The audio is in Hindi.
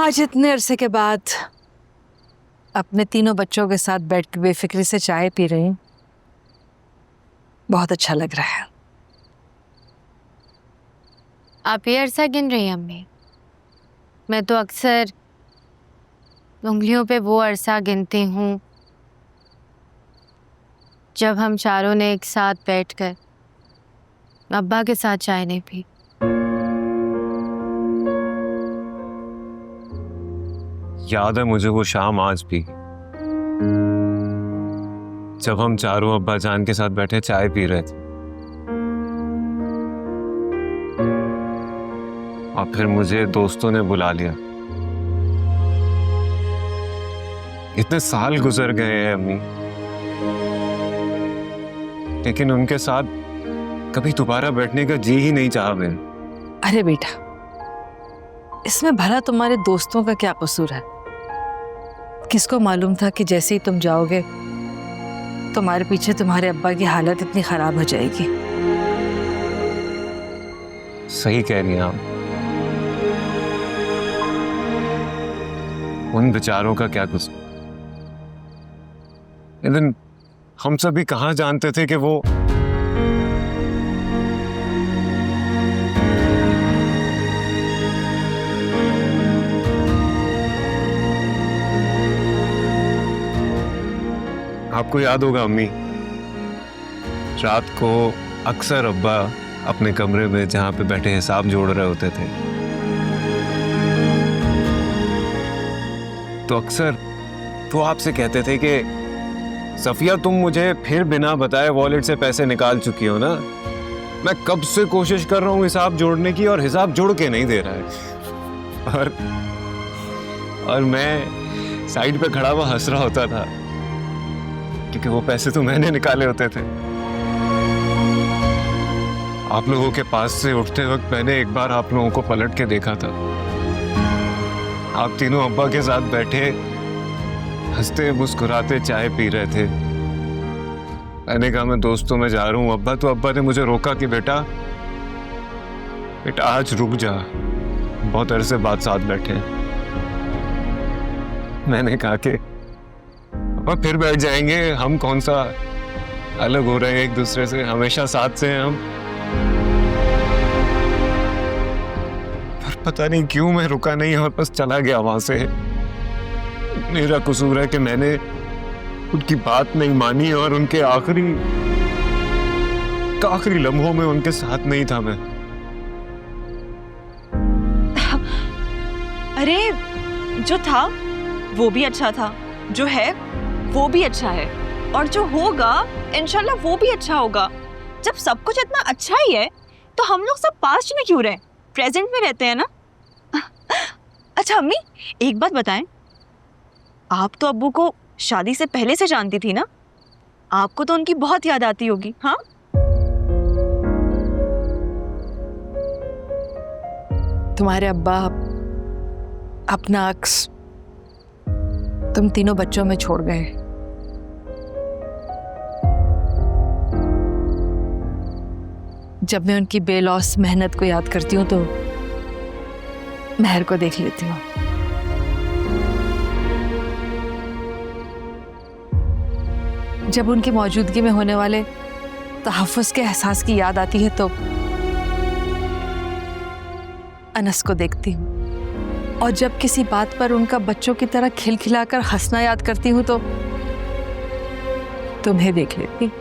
आज इतने अरसे के बाद अपने तीनों बच्चों के साथ बैठ के बेफिक्री से चाय पी रही हूँ। बहुत अच्छा लग रहा है। आप ये अरसा गिन रही हैं अम्मी? मैं तो अक्सर उंगलियों पे वो अरसा गिनती हूँ जब हम चारों ने एक साथ बैठकर अब्बा के साथ चाय नहीं पी। याद है मुझे वो शाम आज भी, जब हम चारों अब्बा जान के साथ बैठे चाय पी रहे थे और फिर मुझे दोस्तों ने बुला लिया। इतने साल गुजर गए हैं अम्मी, लेकिन उनके साथ कभी दोबारा बैठने का जी ही नहीं चाहा मैंने। अरे बेटा, इसमें भला तुम्हारे दोस्तों का क्या कसूर है? किसको मालूम था कि जैसे ही तुम जाओगे तुम्हारे पीछे तुम्हारे अब्बा की हालत इतनी खराब हो जाएगी। सही कह रही हैं आप। उन बेचारों का क्या कसूर? लेकिन हम सभी कहाँ जानते थे कि वो आपको याद होगा अम्मी, रात को अक्सर अब्बा अपने कमरे में जहां पे बैठे हिसाब जोड़ रहे होते थे तो अक्सर वो आपसे कहते थे कि सफिया तुम मुझे फिर बिना बताए वॉलेट से पैसे निकाल चुकी हो ना। मैं कब से कोशिश कर रहा हूँ हिसाब जोड़ने की और हिसाब जुड़ के नहीं दे रहा है। और मैं साइड पे खड़ा हुआ हंस रहा होता था क्योंकि वो पैसे तो मैंने निकाले होते थे। आप लोगों के पास से उठते वक्त मैंने एक बार आप लोगों को पलट के देखा था। आप तीनों अब्बा के साथ बैठे हंसते मुस्कुराते चाय पी रहे थे। मैंने कहा मैं दोस्तों में जा रहा हूँ अब्बा, तो अब्बा ने मुझे रोका कि बेटा आज रुक जा, बहुत अरसे बाद साथ बैठे हैं। मैंने कहा कि अब्बा फिर बैठ जाएंगे, हम कौन सा अलग हो रहे हैं एक दूसरे से, हमेशा साथ से हैं हम। पर पता नहीं क्यों मैं रुका नहीं और बस चला गया वहां से। मेरा कसूर है कि मैंने उनकी बात नहीं मानी और उनके आखिरी लम्हों में उनके साथ नहीं था मैं। अरे जो था वो भी अच्छा था, जो है वो भी अच्छा है, और जो होगा इंशाल्लाह वो भी अच्छा होगा। जब सब कुछ इतना अच्छा ही है तो हम लोग सब पास्ट में क्यों रहे, प्रेजेंट में रहते हैं ना। अच्छा अम्मी, एक बात बताएं, आप तो अब्बू को शादी से पहले से जानती थी ना, आपको तो उनकी बहुत याद आती होगी। हाँ, तुम्हारे अब्बा अपना अक्स तुम तीनों बच्चों में छोड़ गए। जब मैं उनकी बेलौस मेहनत को याद करती हूँ तो महर को देख लेती हूँ। जब उनकी मौजूदगी में होने वाले तहफ़्फ़ुज़ के एहसास की याद आती है तो अनस को देखती हूँ, और जब किसी बात पर उनका बच्चों की तरह खिलखिलाकर हंसना याद करती हूँ तो तुम्हें देख लेती।